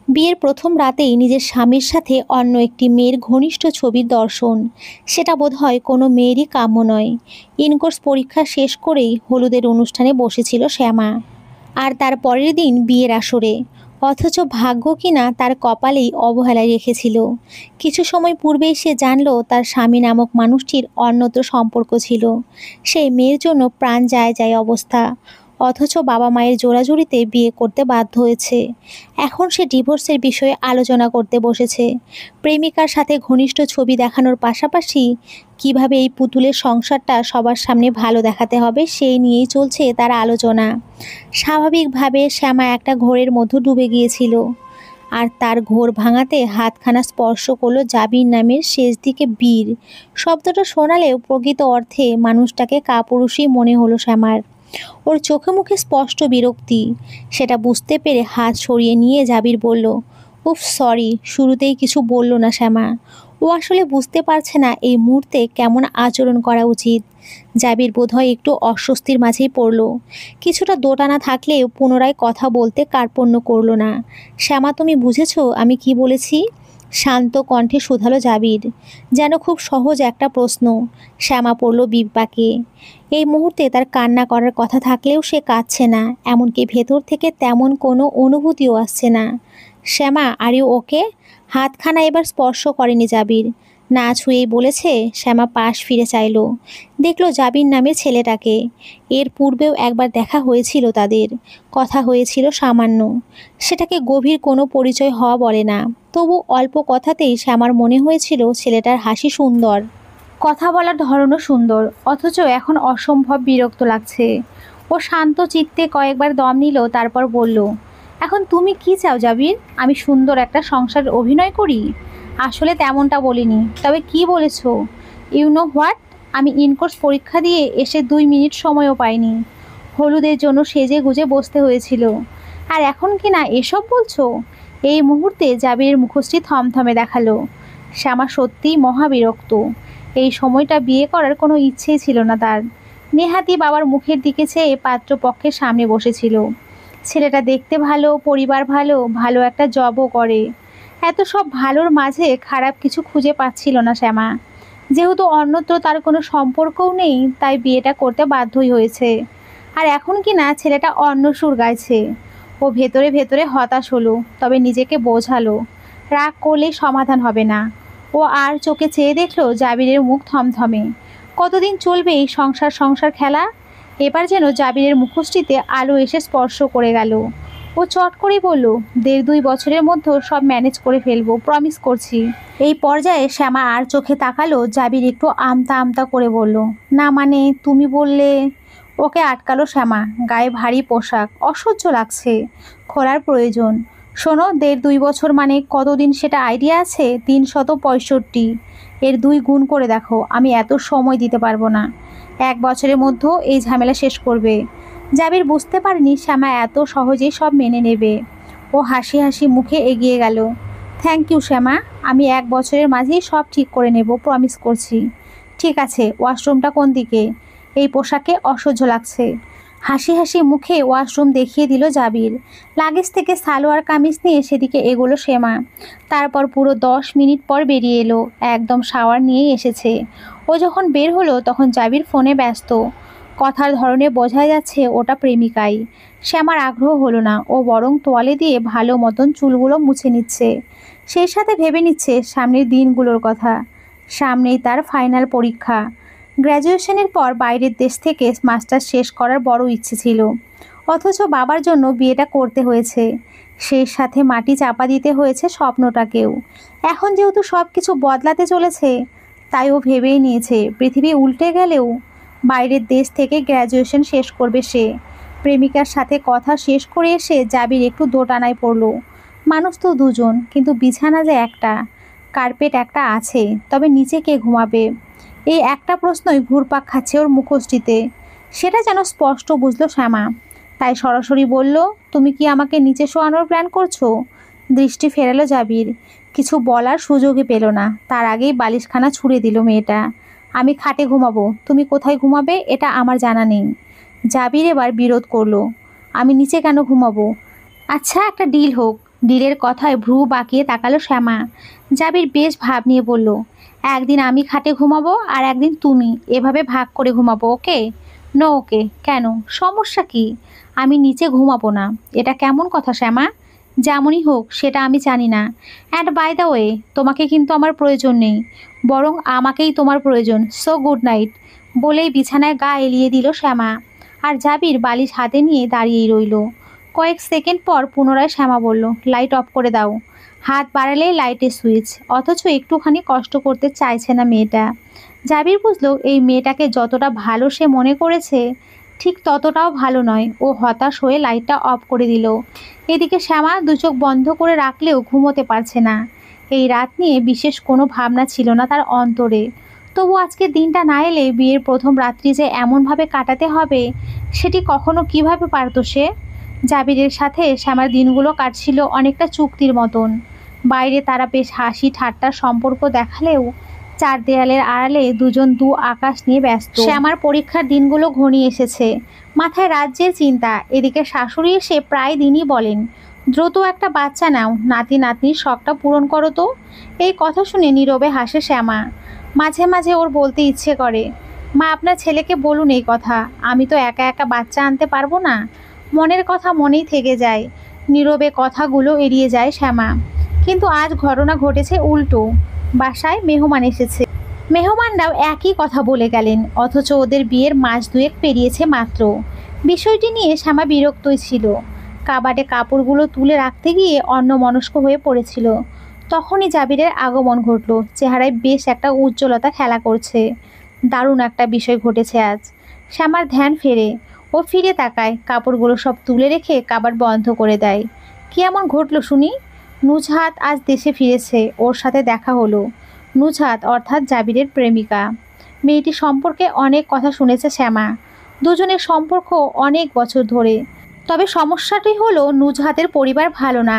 বিয়ের প্রথম রাতেই নিজের স্বামীর সাথে অন্য একটি মেয়ের ঘনিষ্ঠ ছবির দর্শন, সেটা বোধহয় কোনো মেয়েরই কাম্য নয়। ইনকোর্স পরীক্ষা শেষ করেই হলুদের অনুষ্ঠানে বসেছিল শ্যামা, আর তার পরের দিন বিয়ের আসরে। অথচ ভাগ্য কিনা তার কপালেই অবহেলায় রেখেছিল। কিছু সময় পূর্বেই সে জানল তার স্বামী নামক মানুষটির অন্যত্র সম্পর্ক ছিল। সেই মেয়ের জন্য প্রাণ যায় যায় অবস্থা। অথচ বাবা মায়ের জোরাজুরিতে বিয়ে করতে বাধ্য হয়েছে। এখন সে ডিভোর্সের বিষয়ে আলোচনা করতে বসেছে। প্রেমিকার সাথে ঘনিষ্ঠ ছবি দেখানোর পাশাপাশি কিভাবে এই পুতুলের সংসারটা সবার সামনে ভালো দেখাতে হবে সেই নিয়েই চলছে তার আলোচনা। স্বাভাবিকভাবে শ্যামা একটা ঘোরের মধ্যে ডুবে গিয়েছিল, আর তার ঘোর ভাঙাতে হাতখানা স্পর্শ করলো জাবির নামের শেষ দিকে বীর। শব্দটা শোনালেও প্রকৃত অর্থে মানুষটাকে কাপুরুষই মনে হলো শ্যামার। ওর চোখে মুখে স্পষ্ট বিরক্তি। সেটা বুঝতে পেরে হাত সরিয়ে নিয়ে জাবির বলল, উফ সরি। শুরুতেই কিছু বলল না শ্যামা। ও আসলে বুঝতে পারছে না এই মুহূর্তে কেমন আচরণ করা উচিত। জাবির বোধহয় একটু অস্বস্তির মাঝেই পড়ল। কিছুটা দোটানা থাকলেও পুনরায় কথা বলতে কার্পণ্য করল না। শ্যামা, তুমি বুঝেছো আমি কি বলেছি? শান্ত কণ্ঠে শুধালো জাবির, যেন খুব সহজ একটা প্রশ্ন। শ্যামা পড়ল বিপাকে। এই মুহূর্তে তার কান্না করার কথা থাকলেও সে কাঁদছে না, এমনকি ভেতর থেকে তেমন কোনো অনুভূতিও আসছে না। শ্যামা, আর ইউ ওকে? হাতখানা এবার স্পর্শ করেনি জাবির, না ছুঁয়েই বলেছে। শ্যামা পাশ ফিরে চাইল, দেখলো জাবির নামে ছেলেটাকে। এর পূর্বেও একবার দেখা হয়েছিল তাদের, কথা হয়েছিল সামান্য। সেটাকে গভীর কোনো পরিচয় হওয়া বলে না, তবু অল্প কথাতেই শ্যামার মনে হয়েছিল ছেলেটার হাসি সুন্দর, কথা বলার ধরনও সুন্দর। অথচ এখন অসম্ভব বিরক্ত লাগছে। ও শান্ত চিত্তে কয়েকবার দম নিল, তারপর বলল, এখন তুমি কি চাও জাবির? আমি সুন্দর একটা সংসার অভিনয় করি? আসলে তেমনটা বলিনি। তবে কি বলেছো? ইউ নো হোয়াট, আমি ইনকোর্স পরীক্ষা দিয়ে এসে 2 মিনিট সময়ও পাইনি। হলুদের জন্য সেজে গুজে বসতে হয়েছিল, আর এখন কি না এসব বলছো? এই মুহূর্তে জাবিরের মুখশ্রী থমথমে দেখালো। শ্যামা সত্যিই মহাবিরক্ত। এই সময়টা বিয়ে করার কোনো ইচ্ছেই ছিল না তার। নেহাতি বাবার মুখের দিকে চেয়ে পাত্রপক্ষের সামনে বসেছিল। ছেলেটা দেখতে ভালো, পরিবার ভালো, ভালো একটা জবও করে। এত সব ভালোর মাঝে খারাপ কিছু খুঁজে পাচ্ছিল না শ্যামা। যেহেতু অন্যত্র তার কোনো সম্পর্কও নেই, তাই বিয়েটা করতে বাধ্যই হয়েছে। আর এখন কি না ছেলেটা অন্য সুর গাইছে। ও ভেতরে ভেতরে হতাশ হলো, তবে নিজেকে বোঝালো রাগ করলেই সমাধান হবে না। ও আর চোখে চেয়ে দেখলো জাবিরের মুখ থমথমে। কতদিন চলবে এই সংসার সংসার খেলা? এবার যেন জাবিরের মুখশ্রীতে আলো এসে স্পর্শ করে গেল। ও চট করেই বলল, 1.5-2 বছরের মধ্যে সব ম্যানেজ করে ফেলবো, প্রমিস করছি। এই পর্যায়ে শ্যামা আর চোখে তাকালো। জাবির একটু আমতা আমতা করে বলল, না মানে তুমি বললে। ওকে আটকালো শ্যামা। গায়ে ভারী পোশাক, অসহ্য লাগছে, খোলার প্রয়োজন। শোনো, 1.5-2 বছর মানে কতদিন সেটা আইডিয়া আছে? 365। এর 2 গুণ করে দেখো। আমি এত সময় দিতে পারবো না। 1 বছরের মধ্যে এই ঝামেলা শেষ করবে। জাবির বুঝতে পারেনি শ্যামা এত সহজেই সব মেনে নেবে। ও হাসি হাসি মুখে এগিয়ে গেল। থ্যাংক ইউ শ্যামা, আমি 1 বছরের মাঝেই সব ঠিক করে নেব, প্রমিস করছি। ঠিক আছে, ওয়াশরুমটা কোন দিকে? এই পোশাকে অসহ্য লাগছে। হাসি হাসি মুখে ওয়াশরুম দেখিয়ে দিল জাবির। লাগেজ থেকে সালোয়ার কামিজ নিয়ে সেদিকে এগোলো শ্যামা। তারপর পুরো 10 মিনিট পর বেরিয়ে এলো। একদম শাওয়ার নিয়েই এসেছে। ও যখন বের হলো তখন জাবির ফোনে ব্যস্ত। কথার ধরনে বোঝাই যাচ্ছে ওটা প্রেমিকাই। শ্যামার আগ্রহ হলো না, ও বরং তোয়ালে দিয়ে ভালো মতন চুলগুলো মুছে নিচ্ছে। সেই সাথে ভেবে নিচ্ছে সামনের দিনগুলোর কথা। সামনেই তার ফাইনাল পরীক্ষা। গ্র্যাজুয়েশনের পর বাইরের দেশ থেকে মাস্টার্স শেষ করার বড় ইচ্ছে ছিল। অথচ বাবার জন্য বিয়েটা করতে হয়েছে। সেই সাথে মাটি চাপা দিতে হয়েছে স্বপ্নটাকেও। এখন যেহেতু সব কিছু বদলাতে চলেছে, তাই ও ভেবেই নিয়েছে পৃথিবী উল্টে গেলেও বাইরের দেশ থেকে গ্র্যাজুয়েশন শেষ করবে সে। প্রেমিকার সাথে কথা শেষ করে এসে জাবির একটু দোটানায় পড়ল। মানুষ তো দুজন, কিন্তু বিছানা যে একটা, কার্পেট একটা আছে, তবে নিচে কে ঘুমাবে? এই একটা প্রশ্নই ঘুরপাক খাচ্ছে ওর মুখশ্রীতে। সেটা যেন স্পষ্ট বুঝলো শ্যামা। তাই সরাসরি বলল, তুমি কি আমাকে নিচে শোয়ানোর প্ল্যান করছো? দৃষ্টি ফেরালো জাবির। কিছু বলার সুযোগই পেল না, তার আগেই বালিশখানা ছুঁড়ে দিল মেয়েটা। আমি খাটে ঘুমাবো, তুমি কোথায় ঘুমাবে এটা আমার জানা নেই। জাবির এবার বিরোধ করলো, আমি নিচে কেন ঘুমাবো? আচ্ছা, একটা ডিল হোক, ডিলের কথায় ভ্রু বাঁকিয়ে তাকালো শ্যামা। জাবির বেশ ভাব নিয়ে বলল, একদিন আমি খাটে ঘুমাবো আর একদিন তুমি, এভাবে ভাগ করে ঘুমাবো, ওকে? নো ওকে। কেন, সমস্যা কি? আমি নিচে ঘুমাবো না। এটা কেমন কথা শ্যামা? যেমনই হোক সেটা আমি জানি না। অ্যান্ড বাই দ্য ওয়ে, তোমাকে কিন্তু আমার প্রয়োজন নেই, বরং আমাকেই তোমার প্রয়োজন। So good night. বলেই বিছানায় গা এলিয়ে দিল শ্যামা। আর জাবির বালিশ হাতে নিয়ে দাঁড়িয়েই রইল। কয়েক সেকেন্ড পর পুনরায় শ্যামা বলল, লাইট অফ করে দাও। হাত বাড়ালেই লাইটের সুইচ, অথচ একটুখানি কষ্ট করতে চাইছে না মেয়েটা। জাবির বুঝলো এই মেয়েটাকে যতটা ভালো সে মনে করেছে ঠিক ততটাও ভালো নয়। ও হতাশ হয়ে লাইটটা অফ করে দিল। এদিকে শ্যামা দু চোখ বন্ধ করে রাখলেও ঘুমোতে পারছে না। এই রাত নিয়ে বিশেষ কোনো ভাবনা ছিল না তার অন্তরে। তবু আজকে দিনটা না এলে বিয়ের প্রথম রাত্রি যে এমনভাবে কাটাতে হবে সেটি কখনো কিভাবে পারত সে। জাবিরের সাথে শ্যামার দিনগুলো কাটছিল অনেকটা চুক্তির মতন। বাইরে তারা বেশ হাসি ঠাট্টার সম্পর্ক দেখালেও চার দেয়ালের আড়ালে দুজন দু আকাশ নিয়ে ব্যস্ত। শ্যামার পরীক্ষার দিনগুলো ঘনিয়ে এসেছে, মাথায় রাজ্যের চিন্তা। এদিকে শাশুড়ি এসে প্রায় দিনই বলেন, দ্রুত একটা বাচ্চা নাও, নাতি নাতনির শখটা পূরণ করো তো। এই কথা শুনে নীরবে হাসে শ্যামা। মাঝে মাঝে ওর বলতে ইচ্ছে করে, মা আপনার ছেলেকে বলুন এই কথা, আমি তো একা একা বাচ্চা আনতে পারবো না। মনের কথা মনেই থেকে যায়। নীরবে কথাগুলো এড়িয়ে যায় শ্যামা। কিন্তু আজ ঘটনা ঘটেছে উল্টো। বাসায় মেহমান এসেছে। মেহমানরাও একই কথা বলে গেলেন, অথচ ওদের বিয়ের মাস দুয়েক পেরিয়েছে মাত্র। বিষয়টি নিয়ে শ্যামা বিরক্তই ছিল। কাবাডে কাপড়গুলো তুলে রাখতে গিয়ে অন্যমনস্ক হয়ে পড়েছিল। তখনই জাবিরের আগমন ঘটল। চেহারায় বেশ একটা উজ্জ্বলতা খেলা করছে। দারুণ একটা বিষয় ঘটেছে আজ। শ্যামার ধ্যান ফেরে। ও ফিরে তাকায়, কাপড়গুলো সব তুলে রেখে কাবাড বন্ধ করে দেয়। কি এমন ঘটল শুনি? নুজহাত আজ দেশে ফিরেছে, ওর সাথে দেখা হলো। নুজহাত অর্থাৎ জাবিরের প্রেমিকা। মেয়েটি সম্পর্কে অনেক কথা শুনেছে শ্যামা। দুজনের সম্পর্ক অনেক বছর ধরে। তবে সমস্যাটি হলো নুজহাতের পরিবার ভালো না।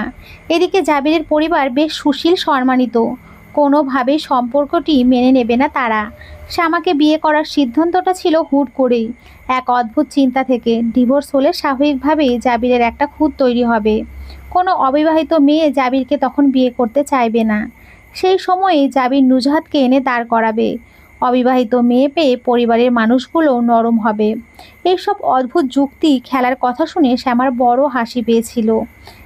এদিকে জাবিরের পরিবার বেশ সুশীল সম্মানিত। কোনোভাবেই সম্পর্কটি মেনে নেবে না তারা। শ্যামাকে বিয়ে করার সিদ্ধান্তটা ছিল হুট করেই, এক অদ্ভুত চিন্তা থেকে। ডিভোর্স হলে স্বাভাবিকভাবেই জাবিরের একটা খুঁত তৈরি হবে। কোনো অবিবাহিত মেয়ে জাবিরকে তখন বিয়ে করতে চাইবে না। সেই সময়েই জাবির নুজহাতকে এনে দাঁড় করাবে। অবিবাহিত মেয়ে পেয়ে পরিবারের মানুষগুলো নরম হবে। এইসব অদ্ভুত যুক্তি খেলার কথা শুনে শ্যামার বড় হাসি পেয়েছিল।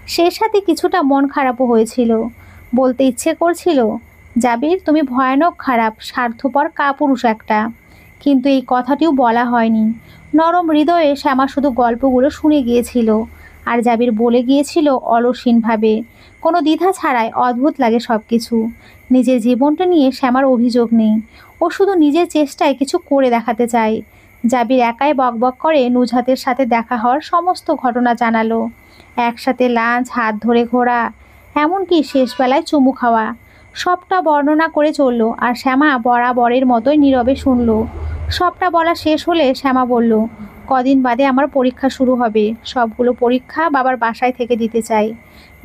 সেই সাথে কিছুটা মন খারাপও হয়েছিল। বলতে ইচ্ছে করছিল, জাবির তুমি ভয়ানক খারাপ, স্বার্থপর কাপুরুষ একটা। কিন্তু এই কথাটিও বলা হয়নি। নরম হৃদয়ে শ্যামা শুধু গল্পগুলো শুনে গিয়েছিল। আর জাবির বলে গিয়েছিল অলসীনভাবে, কোনো দ্বিধা ছাড়াই। অদ্ভুত লাগে সব কিছু। নিজের জীবনটা নিয়ে শ্যামার অভিযোগ নেই। ও শুধু নিজের চেষ্টায় কিছু করে দেখাতে চায়। জাবির একাই বকবক করে নুজহাতের সাথে দেখা হওয়ার সমস্ত ঘটনা জানালো। একসাথে লাঞ্চ, হাত ধরে ঘোরা, এমনকি শেষবেলায় চুমু খাওয়া, সবটা বর্ণনা করে চলল। আর শ্যামা বরাবরের মতোই নীরবে শুনল। সবটা বলা শেষ হলে শ্যামা বলল, কদিন বাদে আমার পরীক্ষা শুরু হবে। সবগুলো পরীক্ষা বাবার বাসায় থেকে দিতে চাই।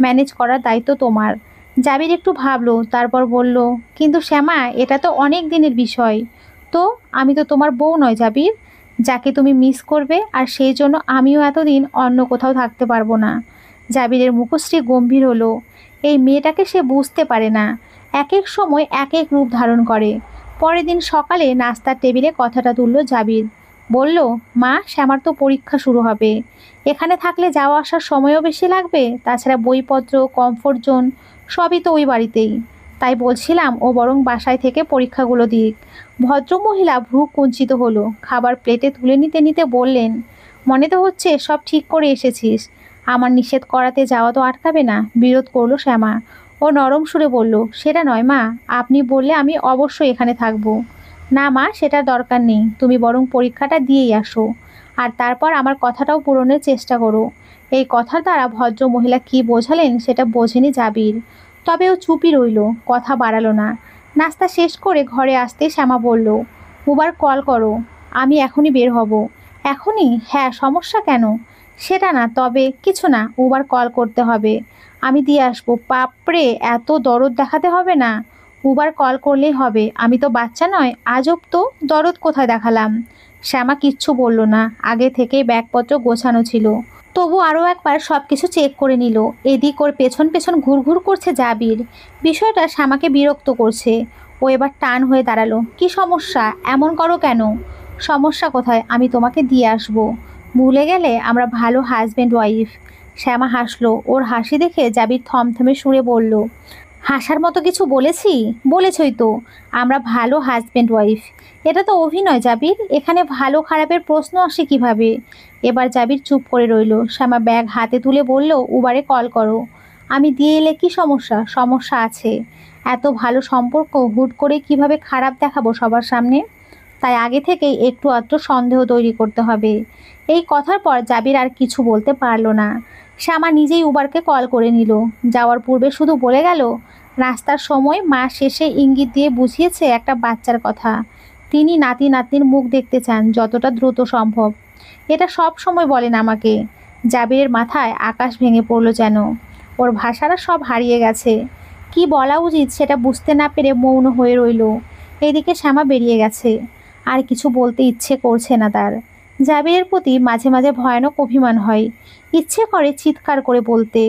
ম্যানেজ করার দায়িত্ব তোমার। জাবির একটু ভাবলো, তারপর বলল, কিন্তু শ্যামা, এটা তো অনেক দিনের বিষয়। তো আমি তো তোমার বউ নয় জাবির, যাকে তুমি মিস করবে। আর সেই জন্য আমিও এতদিন অন্য কোথাও থাকতে পারবো না। জাবিরের মুখশ্রী গম্ভীর হলো। এই মেয়েটাকে সে বুঝতে পারে না। এক এক সময় এক এক রূপ ধারণ করে। পরের দিন সকালে নাস্তার টেবিলে কথাটা তুলল জাবির। বলল, মা, শ্যামার তো পরীক্ষা শুরু হবে। এখানে থাকলে যাওয়া আসার সময়ও বেশি লাগবে। তাছাড়া বইপত্র, কমফোর্ট জোন সবই তো ওই বাড়িতেই। তাই বলছিলাম ও বরং বাসায় থেকে পরীক্ষাগুলো দিক। ভদ্রমহিলা ভ্রু কুঞ্চিত হলো। খাবার প্লেটে তুলে নিতে নিতে বললেন, মনে তো হচ্ছে সব ঠিক করে এসেছিস। আমার নিষেধ করাতে যাওয়া তো আটকাবে না। বিরোধ করলো শ্যামা। ও নরম সুরে বলল, সেটা নয় মা, আপনি বললে আমি অবশ্যই এখানে থাকবো। না মা, সেটার দরকার নেই। তুমি বরং পরীক্ষাটা দিয়েই আসো। আর তারপর আমার কথাটাও পূরণের চেষ্টা করো। এই কথার দ্বারা ভদ্র মহিলা কী বোঝালেন সেটা বোঝেনি জাবির। তবে ও চুপই রইল, কথা বাড়ালো না। নাস্তা শেষ করে ঘরে আসতেই শ্যামা বলল, উবার কল করো, আমি এখনই বের হব। এখনই? হ্যাঁ, সমস্যা কেন? সেটা না, তবে কিছু না, উবার কল করতে হবে। আমি দিয়ে আসবো। বাপরে, এত দরদ দেখাতে হবে না। উবার কল করলেই হবে। আমি তো বাচ্চা নয়। আজব তো, দরদ কোথায় দেখালাম? শ্যামা কিচ্ছু বলল না। আগে থেকেই ব্যাগপত্র গোছানো ছিল। তবু আরও একবার সব কিছু চেক করে নিল। এদিক ওর পেছন পেছন ঘুরঘুর করছে জাবির। বিষয়টা শ্যামাকে বিরক্ত করছে। ও এবার টান হয়ে দাঁড়ালো। কি সমস্যা? এমন করো কেন? সমস্যা কোথায়? আমি তোমাকে দিয়ে আসবো। ভুলে গেলে আমরা ভালো হাজব্যান্ড ওয়াইফ। শ্যামা হাসলো। ওর হাসি দেখে জাবির থমথমে সুরে বলল, হাসার মতো কিছু বলেছি? বলেছই তো, আমরা ভালো হাজব্যান্ড ওয়াইফ। এটা তো অভিনয় জাবির, এখানে ভালো খারাপের প্রশ্ন আসে কিভাবে? এবার জাবির চুপ করে রইল। শ্যামা ব্যাগ হাতে তুলে বলল, উবারে কল করো। আমি দিয়ে এলে কি সমস্যা? সমস্যা আছে। এত ভালো সম্পর্ক হুট করে কিভাবে খারাপ দেখাবো সবার সামনে? তাই আগে থেকেই একটু আধটু সন্দেহ তৈরি করতে হবে। এই কথার পর জাবির আর কিছু বলতে পারল না। শ্যামা নিজেই উবারকে কল করে নিল। যাওয়ার পূর্বে শুধু বলে গেল, রাস্তার সময় মা শেষে ইঙ্গিত দিয়ে বুঝিয়েছে একটা বাচ্চার কথা। তিনি নাতি নাতনির মুখ দেখতে চান যতটা দ্রুত সম্ভব। এটা সব সময় বলেন আমাকে। জাবিরের মাথায় আকাশ ভেঙে পড়ল যেন। ওর ভাষারা সব হারিয়ে গেছে। কি বলা উচিত সেটা বুঝতে না পেরে মৌন হয়ে রইল। এদিকে শ্যামা বেরিয়ে গেছে। আর কিছু বলতে ইচ্ছে করছে না তার। জাবিরের প্রতি মাঝে মাঝে ভয়ানক অভিমান হয়। ইচ্ছে করে চিৎকার করে বলতে,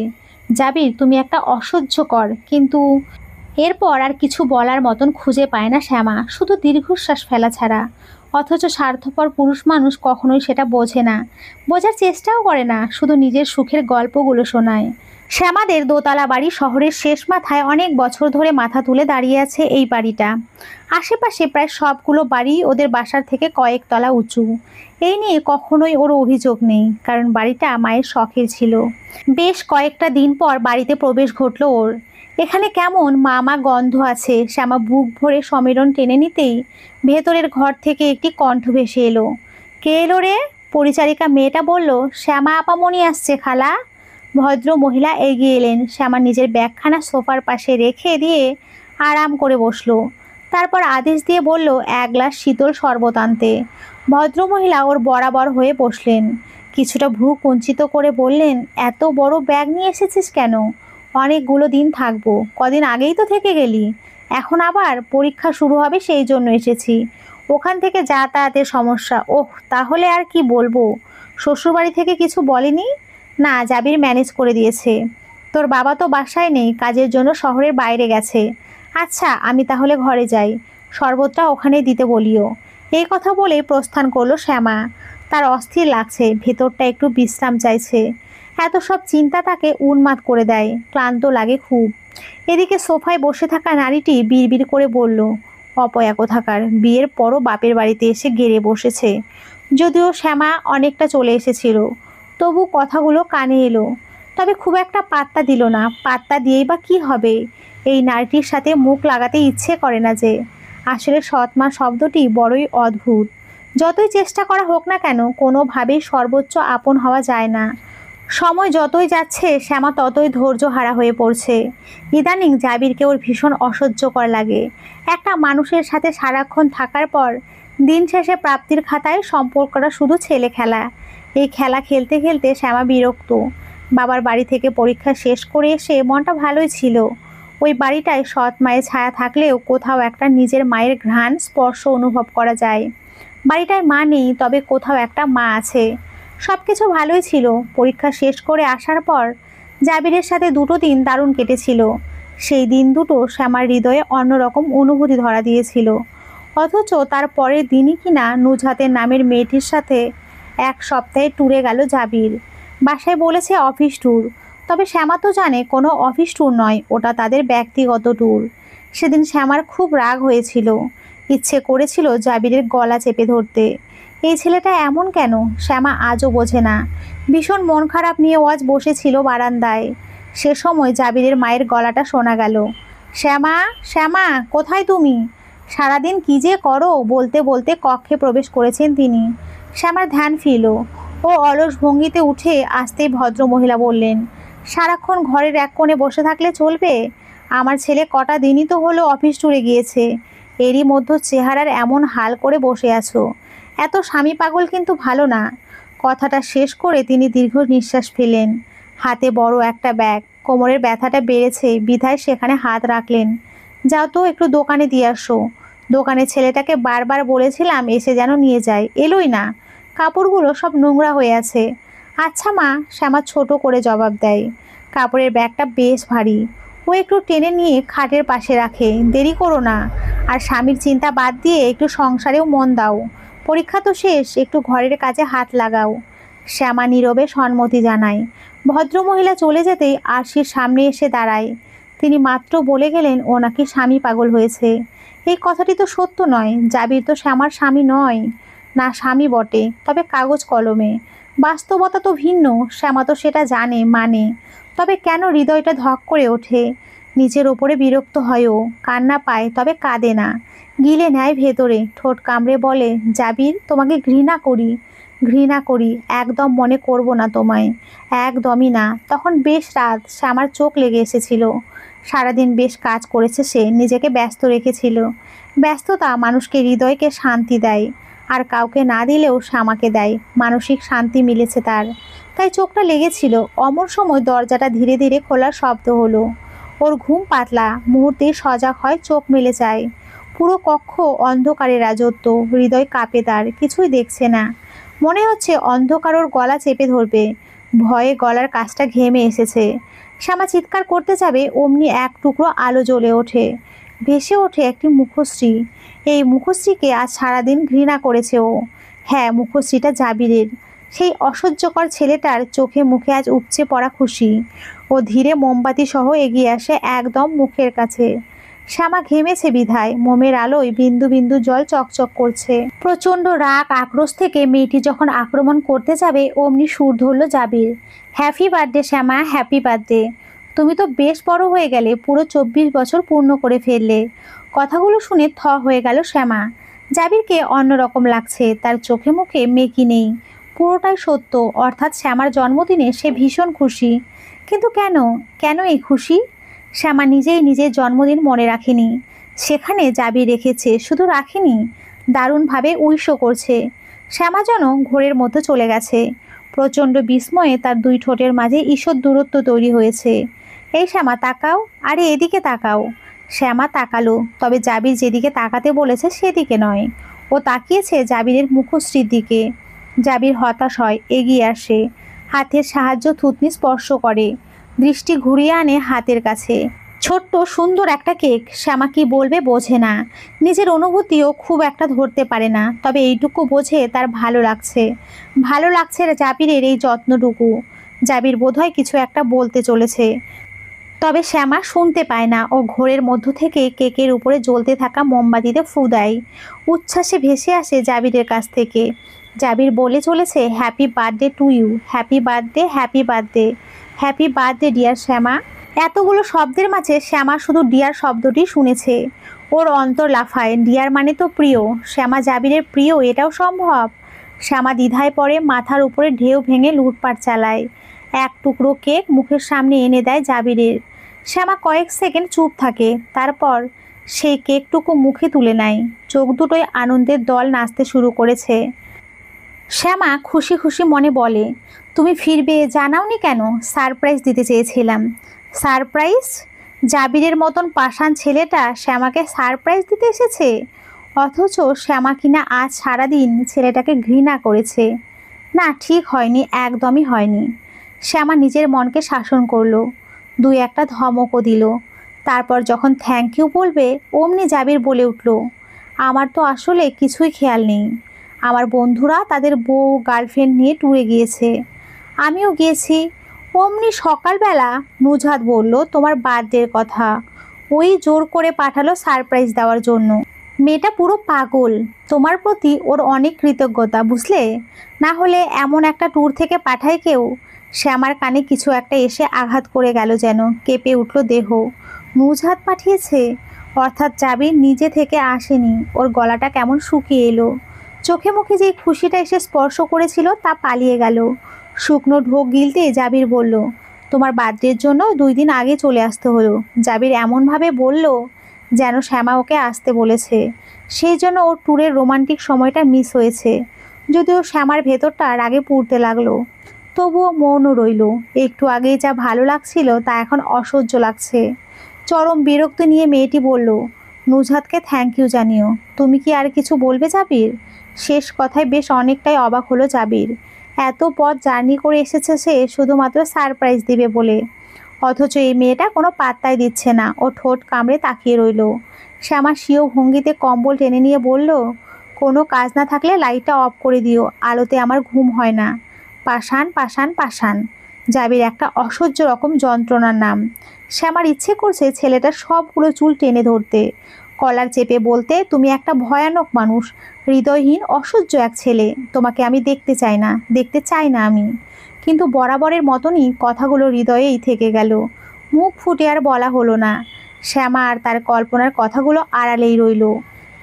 জাবির তুমি একটা অসহ্যকর। কিন্তু এরপর আর কিছু বলার মতন খুঁজে পায় না শ্যামা, শুধু দীর্ঘশ্বাস ফেলা ছাড়া। অথচ স্বার্থপর পুরুষ মানুষ কখনোই সেটা বোঝে না, বোঝার চেষ্টাও করে না, শুধু নিজের সুখের গল্পগুলো শোনায়। শ্যামাদের দোতলা বাড়ি শহরের শেষ মাথায় অনেক বছর ধরে মাথা তুলে দাঁড়িয়ে আছে এই বাড়িটা। আশেপাশে প্রায় সবগুলো বাড়ি ওদের বাসার থেকে কয়েক তলা উঁচু। এই নিয়ে কখনোই ওর অভিযোগ নেই, কারণ বাড়িটা মায়ের শখের ছিল। বেশ কয়েকটা দিন পর বাড়িতে প্রবেশ ঘটল ওর। এখানে কেমন মামা গন্ধ আছে। শ্যামা বুক ভরে সমীরণ টেনে নিতেই ভেতরের ঘর থেকে একটি কণ্ঠ ভেসে এলো। কে এলো রে? পরিচারিকা মেয়েটা বলল, শ্যামা আপামনি আসছে খালা। ভদ্র মহিলা এগিয়ে এলেন। শ্যামা নিজের ব্যাগখানা সোফার পাশে রেখে দিয়ে আরাম করে বসলো। তারপর আদেশ দিয়ে বলল, এক গ্লাস শীতল শরবত আনতে। ভদ্রমহিলা ওর বরাবর হয়ে বসলেন। কিছুটা ভ্রু কুঞ্চিত করে বললেন, এত বড় ব্যাগ নিয়ে এসেছিস কেন? অনেকগুলো দিন থাকবো। কদিন আগেই তো থেকে গেলি। এখন আবার পরীক্ষা শুরু হবে, সেই জন্য এসেছি। ওখান থেকে যাতায়াতের সমস্যা। ওহ, তাহলে আর কি বলবো। শ্বশুরবাড়ি থেকে কিছু বলেনি? না, জাবির ম্যানেজ করে দিয়েছে। তোর বাবা তো বাসায় নেই, কাজের জন্য শহরের বাইরে গেছে। আচ্ছা, আমি তাহলে ঘরে যাই। শরবতটা ওখানেই দিতে বলিও। এই কথা বলে প্রস্থান করলো শ্যামা। তার অস্থির লাগছে, ভেতরটা একটু বিশ্রাম চাইছে। এত সব চিন্তা তাকে উন্মাদ করে দেয়, ক্লান্ত লাগে খুব। এদিকে সোফায় বসে থাকা নারীটি বিড়বিড় করে বলল, অপয়া কোথাকার, বিয়ের পরও বাপের বাড়িতে এসে গেড়ে বসেছে। যদিও শ্যামা অনেকটা চলে এসেছিল, তবু কথাগুলো কানে এলো। তবে খুব একটা পাত্তা দিল না। পাত্তা দিয়েই বা কী হবে? এই নারীটির সাথে মুখ লাগাতে ইচ্ছে করে না যে। আসলে সৎমা শব্দটি বড়ই অদ্ভুত। যতই চেষ্টা করা হোক না কেন, কোনোভাবেই সর্বোচ্চ আপন হওয়া যায় না। সময় যতই যাচ্ছে শ্যামা ততই ধৈর্য হারা হয়ে পড়ছে। ইদানিং জাবিরকে ওর ভীষণ অসহ্যকর লাগে। একটা মানুষের সাথে সারাক্ষণ থাকার পর দিন শেষে প্রাপ্তির খাতায় সম্পর্কটা শুধু ছেলে খেলা। এই খেলা খেলতে খেলতে শ্যামা বিরক্ত। বাবার বাড়ি থেকে পরীক্ষা শেষ করে এসে মনটা ভালোই ছিল। ওই বাড়িটায় সৎ মায়ের ছায়া থাকলেও কোথাও একটা নিজের মায়ের ঘ্রাণ স্পর্শ অনুভব করা যায়। বাড়িটায় মা নেই, তবে কোথাও একটা মা আছে। সব কিছু ভালোই ছিল। পরীক্ষা শেষ করে আসার পর জাবিরের সাথে দুটো দিন দারুণ কেটেছিল। সেই দিন দুটো শ্যামার হৃদয়ে অন্যরকম অনুভূতি ধরা দিয়েছিল। অথচ তার পরের দিনই কিনা নুজহাতের নামের মেয়েটির সাথে এক সপ্তাহে ট্যুরে গেল জাবির। বাসায় বলেছে অফিস ট্যুর, তবে শ্যামা তো জানে কোনো অফিস ট্যুর নয়, ওটা তাদের ব্যক্তিগত ট্যুর। সেদিন শ্যামার খুব রাগ হয়েছিল। ইচ্ছে করেছিল জাবিরের গলা চেপে ধরতে। এই ছেলেটা এমন কেন? শ্যামা আজও বোঝে না। ভীষণ মন খারাপ নিয়ে ওয়াজ বসেছিল বারান্দায়। সে সময় জাবিরের মায়ের গলাটা শোনা গেল। শ্যামা, শ্যামা, কোথায় তুমি? সারাদিন কী যে করো? বলতে বলতে কক্ষে প্রবেশ করেছেন তিনি। শ্যামার ধ্যান ফিরল। ও অলস ভঙ্গিতে উঠে আসতেই ভদ্রমহিলা বললেন, সারাক্ষণ ঘরের এক কোণে বসে থাকলে চলবে? আমার ছেলে কটা দিনই তো হলো অফিস ট্যুরে গিয়েছে, এরই মধ্যে চেহারার এমন হাল করে বসে আছো। এত স্বামী পাগল কিন্তু ভালো না। কথাটা শেষ করে তিনি দীর্ঘ নিঃশ্বাস ফেলেন। হাতে বড় একটা ব্যাগ, কোমরের ব্যথাটা বেড়েছে বিধায় সেখানে হাত রাখলেন। যাও তো একটু দোকানে দিয়ে আসো। দোকানে ছেলেটাকে বারবার বলেছিলাম এসে যেন নিয়ে যায়, এলোই না। কাপড়গুলো সব নোংরা হয়ে আছে। আচ্ছা মা, শ্যামা ছোট করে জবাব দেয়। কাপড়ের ব্যাগটা বেশ ভারী। ও একটু টেনে নিয়ে খাটের পাশে রাখে। দেরি করো না, আর স্বামীর চিন্তা বাদ দিয়ে একটু সংসারেও মন দাও। পরীক্ষা তো শেষ, একটু ঘরের কাজে হাত লাগাও। শ্যামা নীরবে সম্মতি জানায়। ভদ্রমহিলা চলে যেতেই আরশির সামনে এসে দাঁড়ায়। তিনি মাত্র বলে গেলেন ও নাকি স্বামী পাগল হয়েছে। এই কথাটি তো সত্য নয়। জাবির তো শ্যামার স্বামী নয়। না, স্বামী বটে, তবে কাগজ কলমে। বাস্তবতা তো ভিন্ন। শ্যামা তো সেটা জানে, মানে। তবে কেন হৃদয়টা ধক করে ওঠে। নিজের ওপরে বিরক্ত হয়ও, কান্না পায়, তবে কাঁদে না। গিলে নেয় ভেতরে, ঠোঁট কামড়ে বলে, জাবির, তোমাকে ঘৃণা করি, ঘৃণা করি। একদম মনে করব না তোমায়, একদমই না। তখন বেশ রাত, শ্যামার চোখ লেগে এসেছিল। সারাদিন বেশ কাজ করেছে সে, নিজেকে ব্যস্ত রেখেছিল। ব্যস্ততা মানুষকে হৃদয়কে শান্তি দেয়, আর কাউকে না দিলেও শ্যামাকে দেয়। মানসিক শান্তি মিলেছে তার, তাই চোখটা লেগেছিল। অমর সময় দরজাটা ধীরে ধীরে খোলার শব্দ হলো। ওর ঘুম পাতলা, মুহূর্তেই সজাগ হয়, চোখ মেলে যায়। পুরো কক্ষ অন্ধকারের রাজত্ব। হৃদয় কাঁপে তার, কিছুই দেখছে না। মনে হচ্ছে অন্ধকার ওর গলা চেপে ধরবে। ভয়ে গলার কাছটা ঘেমে এসেছে। শ্যামা চিৎকার করতে যাবে, অমনি এক টুকরো আলো জ্বলে ওঠে। ভেসে ওঠে একটি মুখশ্রী। এই মুখশ্রীকে আজ সারাদিন ঘৃণা করেছে ও। হ্যাঁ, মুখশ্রীটা জাবিরের, সেই অসহ্যকর ছেলেটার। চোখে মুখে আজ উপচে পড়া খুশি। ও ধীরে মোমবাতি সহ এগিয়ে আসে একদম মুখের কাছে। শ্যামা ঘেমেছে বিধায় মোমের আলোয় বিন্দু বিন্দু জল চকচক করছে। প্রচণ্ড রাগ আক্রোশ থেকে মেয়েটি যখন আক্রমণ করতে যাবে, অমনি সুর ধরল জাবির। হ্যাপি বার্থডে শ্যামা, হ্যাপি বার্থডে। তুমি তো বেশ বড় হয়ে গেলে, পুরো 24 বছর পূর্ণ করে ফেললে। কথাগুলো শুনে থ হয়ে গেল শ্যামা। জাবিরকে অন্যরকম লাগছে, তার চোখে মুখে মেকি নেই। পুরোটাই সত্য, অর্থাৎ শ্যামার জন্মদিনে সে ভীষণ খুশি। কিন্তু কেন, কেন এই খুশি? শ্যামা নিজেই নিজের জন্মদিন মনে রাখেনি। সেখানে জাবি রেখেছে, শুধু রাখেনি, দারুণভাবে উইশও করছে। শ্যামা যেন ঘোরের মধ্যে চলে গেছে। প্রচণ্ড বিস্ময়ে তার দুই ঠোঁটের মাঝে ঈষৎ দূরত্ব তৈরি হয়েছে। এই শ্যামা, তাকাও, আরে এদিকে তাকাও। শ্যামা তাকালো, তবে জাবির যেদিকে তাকাতে বলেছে সেদিকে নয়। ও তাকিয়েছে জাবিরের মুখশ্রীর দিকে। জাবির হতাশ হয়, এগিয়ে আসে, হাতের সাহায্য থুতনি স্পর্শ করে, দৃষ্টি ঘুরিয়ে আনে হাতের কাছে। ছোট্ট সুন্দর একটা কেক। শ্যামা কি বলবে বোঝে না, নিজের অনুভূতিও খুব একটা ধরতে পারে না। তবে এইটুকু বোঝে তার ভালো লাগছে। ভালো লাগছে জাবিরের এই যত্নটুকু। জাবির বোধহয় কিছু একটা বলতে চলেছে, তবে শ্যামা শুনতে পায় না। ও ঘোরের মধ্য থেকে কেকের উপরে জ্বলতে থাকা মোমবাতিতে ফু দেয়। উচ্ছ্বাসে ভেসে আসে জাবিরের কাছ থেকে। জাবির বলে চলেছে, happy birthday to you, happy birthday, happy birthday, happy birthday dear Shyama. এতগুলো শব্দের মাঝে শ্যামা শুধু ডিয়ার শব্দটি শুনেছে। ওর অন্তর লাফায়। ডিয়ার মানে তো প্রিয়। শ্যামা জাবিরের প্রিয়, এটাও সম্ভব? শ্যামা দ্বিধায় পড়ে, মাথার উপরে ঢেউ ভেঙে লুটপাট চালায়। এক টুকরো কেক মুখের সামনে এনে দেয় জাবিরের। শ্যামা কয়েক সেকেন্ড চুপ থাকে, তারপর সেই কেকটুকু মুখে তুলে নেয়। চোখ দুটোয় আনন্দের দল নাচতে শুরু করেছে। শ্যামা খুশি খুশি মনে বলে, তুমি ফিরবে জানাওনি কেন? সারপ্রাইজ দিতে চেয়েছিলাম। সারপ্রাইজ? জাবিরের মতন পাষাণ ছেলেটা শ্যামাকে সারপ্রাইজ দিতে এসেছে, অথচ শ্যামা কিনা আজ সারাদিন ছেলেটাকে ঘৃণা করেছে। না, ঠিক হয়নি, একদমই হয়নি। শ্যামা নিজের মনকে শাসন করলো, দুই একটা ধমকও দিল। তারপর যখন থ্যাংক ইউ বলবে, অমনি জাবির বলে উঠল, আমার তো আসলে কিছুই খেয়াল নেই। আমার বন্ধুরা তাদের বউ গার্লফ্রেন্ড নিয়ে ট্যুরে গিয়েছে, আমিও গিয়েছি। অমনি সকালবেলা নুজহাত বলল তোমার বার্থডের কথা। ওই জোর করে পাঠালো সারপ্রাইজ দেওয়ার জন্য। মেয়েটা পুরো পাগল। তোমার প্রতি ওর অনেক কৃতজ্ঞতা, বুঝলে? না হলে এমন একটা ট্যুর থেকে পাঠায় কেউ? শ্যামার কানে কিছু একটা এসে আঘাত করে গেল, যেন কেঁপে উঠল দেহ। নুজহাত পাঠিয়েছে, অর্থাৎ জাবির নিজে থেকে আসেনি। ওর গলাটা কেমন শুকিয়ে এলো। চোখে মুখে যেই খুশিটা এসে স্পর্শ করেছিল তা পালিয়ে গেল। শুকনো ঢোক গিলতে জাবির বলল, তোমার বার্থডের জন্য 2 দিন আগে চলে আসতে হলো। জাবির এমনভাবে বলল যেন শ্যামা ওকে আসতে বলেছে। সেই জন্য ওর ট্যুরের রোমান্টিক সময়টা মিস হয়েছে। যদিও শ্যামার ভেতরটা রাগে পুড়তে লাগলো, তবুও মৌন রইল। একটু আগেই যা ভালো লাগছিল তা এখন অসহ্য লাগছে। চরম বিরক্তি নিয়ে মেয়েটি বলল, নুজহাতকে থ্যাংক ইউ জানিও। তুমি কি আর কিছু বলবে জাবির? শেষ কথায় বেশ অনেকটাই অবাক হলো জাবির। এত পথ জার্নি করে এসেছে সে শুধুমাত্র সারপ্রাইজ দিবে বলে, অথচ এই মেয়েটা কোনো পাত্তাই দিচ্ছে না। ও ঠোঁট কামড়ে তাকিয়ে রইল। শ্যামা স্বীয় ভঙ্গিতে কম্বল টেনে নিয়ে বলল, কোনো কাজ না থাকলে লাইটটা অফ করে দিও, আলোতে আমার ঘুম হয় না। পাষাণ পাষাণ পাষাণ, জাবির একটা অসহ্য রকম যন্ত্রণার নাম। শ্যামার ইচ্ছে করছে ছেলেটার সবগুলো চুল টেনে ধরতে, কলার চেপে বলতে, তুমি একটা ভয়ানক মানুষ, হৃদয়হীন অসহ্য এক ছেলে, তোমাকে আমি দেখতে চাই না, দেখতে চাই না আমি। কিন্তু বরাবরের মতনই কথাগুলো হৃদয়েই থেকে গেল, মুখ ফুটে আর বলা হলো না। শ্যামা আর তার কল্পনার কথাগুলো আড়ালেই রইল।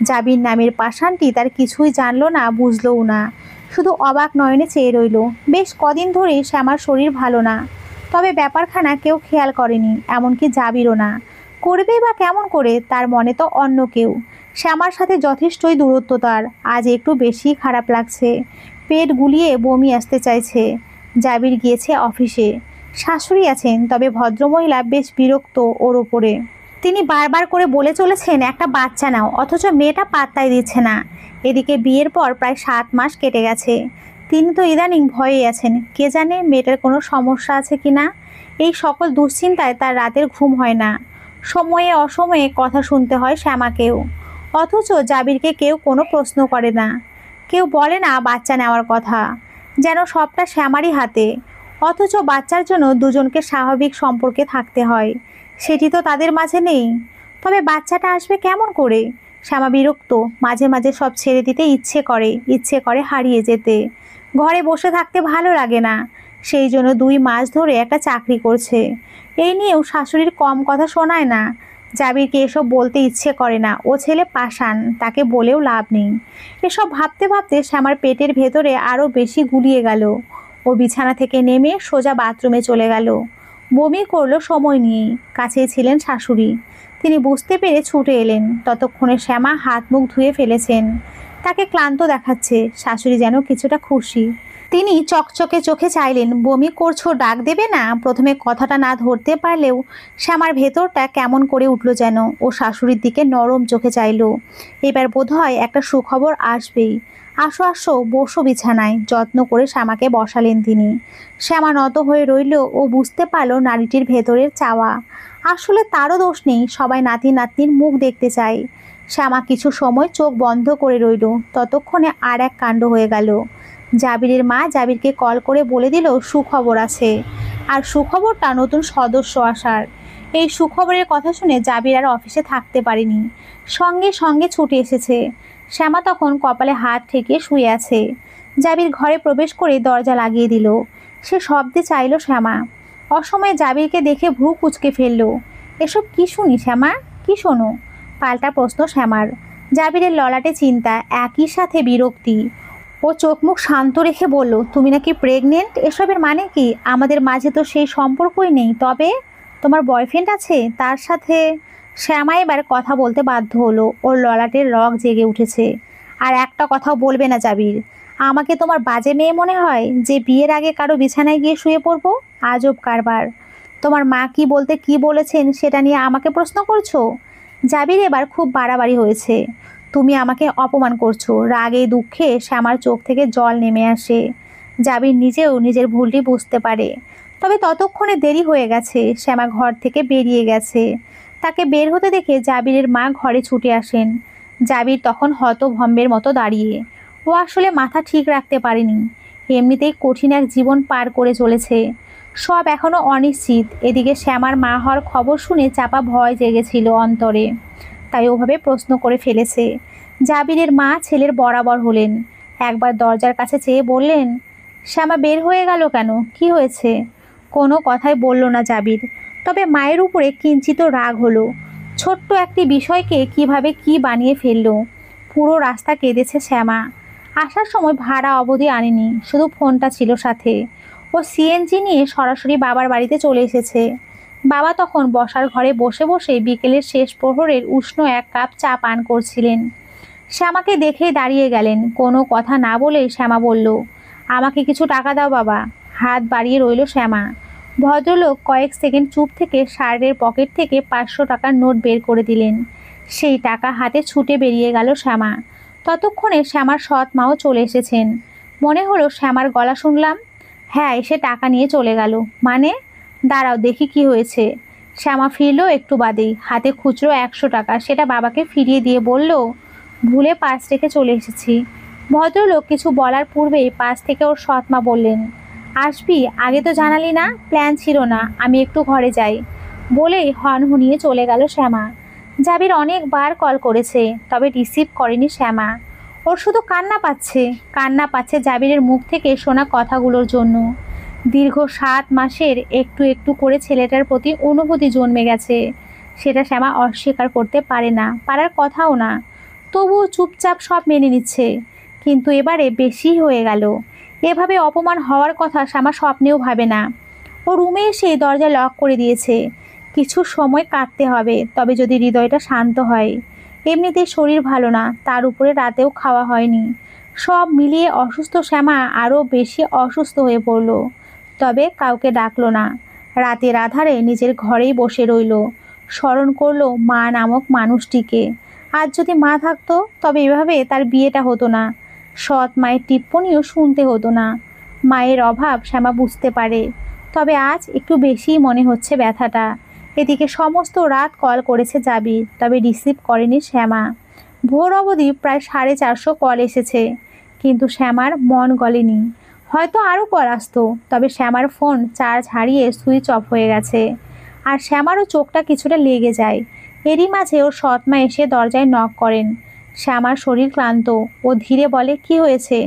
জাবির নামের পাষাণটি তার কিছুই জানলো না, বুঝলও না, শুধু অবাক নয়নে চেয়ে রইল। বেশ কদিন ধরেই শ্যামার শরীর ভালো না, তবে ব্যাপারখানা কেউ খেয়াল করেনি, এমনকি জাবিরও না। করবে বা কেমন করে, তার মনে তো অন্য কেউ। শ্যামার সাথে যথেষ্টই দূরত্ব তার, আজ একটু বেশি খারাপ লাগছে, পেট গুলিয়ে বমি আসতে চাইছে। জাবির গিয়েছে অফিসে, শাশুড়ি আছেন, তবে ভদ্রমহিলা বেশ বিরক্ত ওর ওপরে। তিনি বারবার করে বলে চলেছেন একটা বাচ্চা নাও, অথচ মেয়েটা পাত্তাই দিচ্ছে না। এদিকে বিয়ের পর প্রায় 7 মাস কেটে গেছে, তিনি তো ইদানিং ভয়ে আছেন, কে জানে মেয়েটার কোনো সমস্যা আছে কি না। এই সকল দুশ্চিন্তায় তার রাতের ঘুম হয় না। সময়ে অসময়ে কথা শুনতে হয় শ্যামাকেও, অথচ জাবিরকে কেউ কোনো প্রশ্ন করে না, কেউ বলে না বাচ্চা নেওয়ার কথা, যেন সবটা শ্যামারই হাতে। অথচ বাচ্চার জন্য দুজনকে স্বাভাবিক সম্পর্কে থাকতে হয়, সেটি তো তাদের মাঝে নেই। তবে বাচ্চাটা আসবে কেমন করে? শ্যামা বিরক্ত, মাঝে মাঝে সব ছেড়ে দিতে ইচ্ছে করে হারিয়ে যেতে। ঘরে বসে থাকতে ভালো লাগে না, সেই জন্য 2 মাস ধরে একটা চাকরি করছে। এই নিয়েও শাশুড়ির কম কথা শোনায় না। জাবিরকে এসব বলতে ইচ্ছে করে না, ও ছেলে পাষাণ, তাকে বলেও লাভ নেই। এসব ভাবতে ভাবতে শ্যামার পেটের ভেতরে আরও বেশি গুলিয়ে গেল। ও বিছানা থেকে নেমে সোজা বাথরুমে চলে গেল। বমি করলো সময় নিয়েই, কাছেই ছিলেন শাশুড়ি। তিনি বুঝতে পেরে ছুটে এলেন, ততক্ষণে শ্যামা হাত মুখ ধুয়ে ফেলেছেন। তাকে ক্লান্ত দেখাচ্ছে, শাশুড়ি যেন কিছুটা খুশি। তিনি চকচকে চোখে চাইলেন, বমি করছো, ডাক দেবে না? প্রথমে কথাটা না ধরতে পারলেও শ্যামার ভেতরটা কেমন করে উঠল যেন। ও শাশুড়ির দিকে নরম চোখে চাইল, এবার বোধহয় একটা সুখবর আসবেই। আসো আসো, বসো বিছানায়, যত্ন করে শ্যামাকে বসালেন তিনি। শ্যামা নত হয়ে রইল। ও বুঝতে পারল নারীটির ভেতরের চাওয়া। আসলে তারও দোষ নেই, সবাই নাতি নাতনির মুখ দেখতে চায়। শ্যামা কিছু সময় চোখ বন্ধ করে রইল, ততক্ষণে আর এক কাণ্ড হয়ে গেল। জাবিরের মা জাবিরকে কল করে বলে দিল সুখবর আছে, আর সুখবরটা নতুন সদস্য আসার। এই সুখবরের কথা শুনে জাবির আর অফিসে থাকতে পারেনি, সঙ্গে সঙ্গে ছুটে এসেছে। শ্যামা তখন কপালে হাত ঠেকিয়ে শুয়ে আছে। জাবির ঘরে প্রবেশ করে দরজা লাগিয়ে দিল। সে শব্দে চাইল শ্যামা। অসময়ে জাবিরকে দেখে ভ্রু কুঁচকে ফেলল। এসব কি শুনি শ্যামা, কি শোনো? পাল্টা প্রশ্ন শ্যামার। জাবিরের ললাটে চিন্তা, একই সাথে বিরক্তি। ও চোখ মুখ শান্ত রেখে বলল, তুমি নাকি প্রেগনেন্ট? এসবের মানে কি? আমাদের মাঝে তো সেই সম্পর্কই নেই। তবে তোমার বয়ফ্রেন্ড আছে, তার সাথে? শ্যামা এবার কথা বলতে বাধ্য হলো, ওর ললাটের রগ জেগে উঠেছে। আর একটা কথাও বলবে না জাবির। আমাকে তোমার বাজে মেয়ে মনে হয় যে বিয়ের আগে কারো বিছানায় গিয়ে শুয়ে পড়বো? আজব কারবার। তোমার মা কি বলতে কি বলেছেন সেটা নিয়ে আমাকে প্রশ্ন করছো? জাবির এবার খুব বাড়াবাড়ি হয়েছে। তুমি আমাকে অপমান করছো। রাগে দুঃখে শ্যামার চোখ থেকে জল নেমে আসে। জাবির নিজেও নিজের ভুলটি বুঝতে পারে, তবে ততক্ষণে দেরি হয়ে গেছে। শ্যামা ঘর থেকে বেরিয়ে গেছে। তাকে বের হতে দেখে জাবিরের মা ঘরে ছুটে আসেন। জাবির তখন হতভম্বের মতো দাঁড়িয়ে। ও আসলে মাথা ঠিক রাখতে পারেনি। এমনিতেই কঠিন এক জীবন পার করে চলেছে, সব এখনো অনিশ্চিত। এদিকে শ্যামার মা হওয়ার খবর শুনে চাপা ভয় জেগেছিল অন্তরে, তাই ওভাবে প্রশ্ন করে ফেলেছে। জাবিরের মা ছেলের বরাবর হলেন। একবার দরজার কাছে চেয়ে বললেন, শ্যামা বের হয়ে গেল কেন? কি হয়েছে? কোনো কথাই বলল না জাবির, তবে মায়ের উপরে কিঞ্চিত রাগ হলো। ছোট্ট একটি বিষয়কে কিভাবে কি বানিয়ে ফেলল। পুরো রাস্তা কেঁদেছে শ্যামা। আসার সময় ভাড়া অবধি আনেনি, শুধু ফোনটা ছিল সাথে। ও সিএনজি নিয়ে সরাসরি বাবার বাড়িতে চলে এসেছে। বাবা তখন বসার ঘরে বসে বসে বিকেলের শেষ প্রহরের উষ্ণ এক কাপ চা পান করছিলেন। শ্যামাকে দেখেই দাঁড়িয়ে গেলেন। কোনো কথা না বলে শ্যামা বলল, আমাকে কিছু টাকা দাও বাবা। হাত বাড়িয়ে রইল শ্যামা। ভদ্রলোক কয়েক সেকেন্ড চুপ থেকে শার্টের পকেট থেকে 500 টাকার নোট বের করে দিলেন। সেই টাকা হাতে ছুটে বেরিয়ে গেল শ্যামা। ততক্ষণে শ্যামার সৎ মাও চলে এসেছেন। মনে হলো শ্যামার গলা শুনলাম। হ্যাঁ, এসে টাকা নিয়ে চলে গেল। মানে? দাঁড়াও দেখি কি হয়েছে। শ্যামা ফিরলো একটু বাদেই, হাতে খুচরো 100 টাকা। সেটা বাবাকে ফিরিয়ে দিয়ে বলল, ভুলে পার্স রেখে চলে এসেছি। ভদ্রলোক কিছু বলার পূর্বেই পাশ থেকে ওর সৎমা বললেন, আসবি? আগে তো জানালি না। প্ল্যান ছিল না, আমি একটু ঘরে যাই। বলেই হনহনিয়ে চলে গেল শ্যামা। জাবির অনেকবার কল করেছে, তবে রিসিভ করেনি শ্যামা। ওর শুধু কান্না পাচ্ছে জাবিরের মুখ থেকে শোনা কথাগুলোর জন্য। দীর্ঘ 7 মাসের একটু একটু করে ছেলেটার প্রতি অনুভূতি জন্মে গেছে। সেটা শ্যামা অস্বীকার করতে পারে না, পারার কথাও না। তবুও চুপচাপ সব মেনে নিচ্ছে। কিন্তু এবারে বেশি হয়ে গেল। এভাবে অপমান হওয়ার কথা শ্যামা স্বপ্নেও ভাবে না। ও রুমে এসে দরজা লক করে দিয়েছে। কিছু সময় কাটতে হবে, তবে যদি হৃদয়টা শান্ত হয়। এমনিতেই শরীর ভালো না, তার উপরে রাতেও খাওয়া হয়নি। সব মিলিয়ে অসুস্থ শ্যামা আরও বেশি অসুস্থ হয়ে পড়ল। তবে কাউকে ডাকলো না। রাতের আধারে নিজের ঘরেই বসে রইল। স্মরণ করলো মা নামক মানুষটিকে। আজ যদি মা থাকতো, তবে এভাবে তার বিয়েটা হতো না। সৎ মায়ের টিপ্পনিও শুনতে হতো না। মায়ের অভাব শ্যামা বুঝতে পারে, তবে আজ একটু বেশিই মনে হচ্ছে ব্যথাটা। এদিকে সমস্ত রাত কল করেছে জাবির, তবে রিসিভ করেনি শ্যামা। ভোর অবধি প্রায় 450 কল এসেছে, কিন্তু শ্যামার মন গলেনি। হয়তো আরও কল আসতো, তবে শ্যামার ফোন চার্জ হারিয়ে সুইচ অফ হয়ে গেছে। আর শ্যামারও চোখটা কিছুটা লেগে যায়। এরই মাঝে ওর সৎমা এসে দরজায় নক করেন। শ্যামার শরীর ক্লান্ত। ও ধীরে বলে, কি হয়েছে?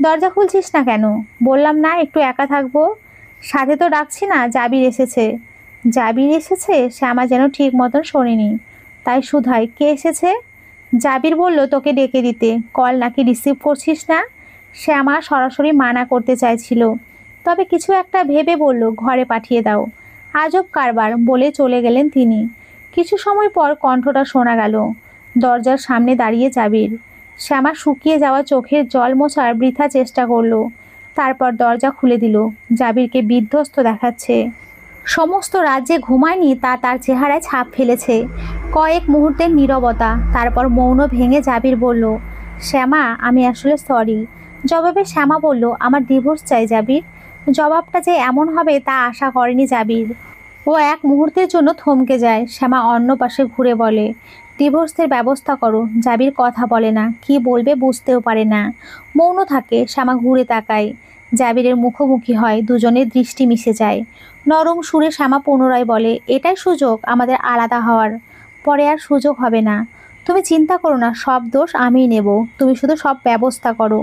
দরজা খুলছিস না কেন? বললাম না একটু একা থাকবো। সাথে তো ডাকছি না, জাবির এসেছে। জাবির এসেছে? শ্যামা যেন ঠিক মতন শোনেনি, তাই শুধায়, কে এসেছে? জাবির বলল তোকে ডেকে দিতে। কল নাকি রিসিভ করছিস না? শ্যামা সরাসরি মানা করতে চাইছিল, তবে কিছু একটা ভেবে বলল, ঘরে পাঠিয়ে দাও। আজব কারবার বলে চলে গেলেন তিনি। কিছু সময় পর কণ্ঠটা শোনা গেল। দরজার সামনে দাঁড়িয়ে জাবির। শ্যামা শুকিয়ে যাওয়া চোখের জল মোছার বৃথা চেষ্টা করলো। তারপর দরজা খুলে দিল। জাবিরকে বিধ্বস্ত দেখাচ্ছে। সমস্ত রাজ্যে ঘুমায়নি তা তার চেহারায় ছাপ ফেলেছে। কয়েক মুহূর্তের নীরবতা, তারপর মৌন ভেঙে জাবির বলল, শ্যামা আমি আসলে সরি। জবাবে শ্যামা বলল, আমার ডিভোর্স চাই জাবির। জবাবটা যে এমন হবে তা আশা করেনি জাবির। ও এক মুহূর্তের জন্য থমকে যায়। শ্যামা অন্য পাশে ঘুরে বলে, ডিভোর্সের ব্যবস্থা করো। জাবির কথা বলে না, কি বলবে বুঝতেও পারে না। মৌন থাকে। শ্যামা ঘুরে তাকায়। জাবিরের মুখোমুখি হয়, দুজনের দৃষ্টি মিশে যায়। নরম সুরে শ্যামা পুনরায় বলে, এটাই সুযোগ আমাদের আলাদা হওয়ার। পরে আর সুযোগ হবে না। তুমি চিন্তা করো না, সব দোষ আমিই নেব। তুমি শুধু সব ব্যবস্থা করো।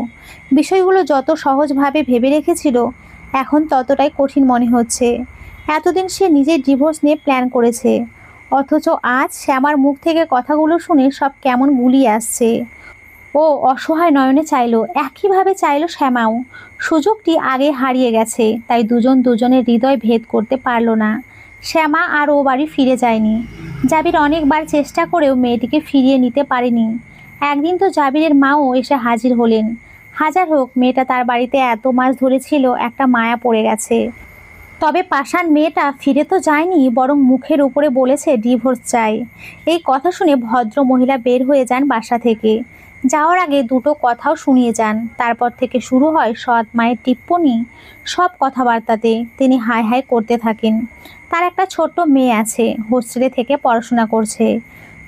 বিষয়গুলো যত সহজভাবে ভেবে রেখেছিল, এখন ততটাই কঠিন মনে হচ্ছে। এতদিন সে নিজের ডিভোর্স নিয়ে প্ল্যান করেছে, অথচ আজ শ্যামার মুখ থেকে কথাগুলো শুনে সব কেমন গুলিয়ে আসছে। ও অসহায় নয়নে চাইলো, একইভাবে চাইলো শ্যামাও। সুযোগটি আগে হারিয়ে গেছে, তাই দুজন দুজনের হৃদয় ভেদ করতে পারল না। শ্যামা আর ও বাড়ি ফিরে যায়নি। জাবির অনেকবার চেষ্টা করেও মেয়েটিকে ফিরিয়ে নিতে পারেনি। একদিন তো জাবিরের মাও এসে হাজির হলেন। হাজার হোক, মেয়েটা তার বাড়িতে এত মাস ধরে ছিল, একটা মায়া পড়ে গেছে। তবে পাষাণ মেয়েটা ফিরে তো যায়নি, বরং মুখের উপরে বলেছে ডিভোর্স চাই। এই কথা শুনে ভদ্র মহিলা বের হয়ে যান বাসা থেকে। যাওয়ার আগে দুটো কথাও শুনিয়ে যান। তারপর থেকে শুরু হয় সৎ মায়ের টিপ্পনি। সব কথাবার্তাতে তিনি হাই হাই করতে থাকেন। তার একটা ছোট্ট মেয়ে আছে, হোস্টেলে থেকে পড়াশোনা করছে।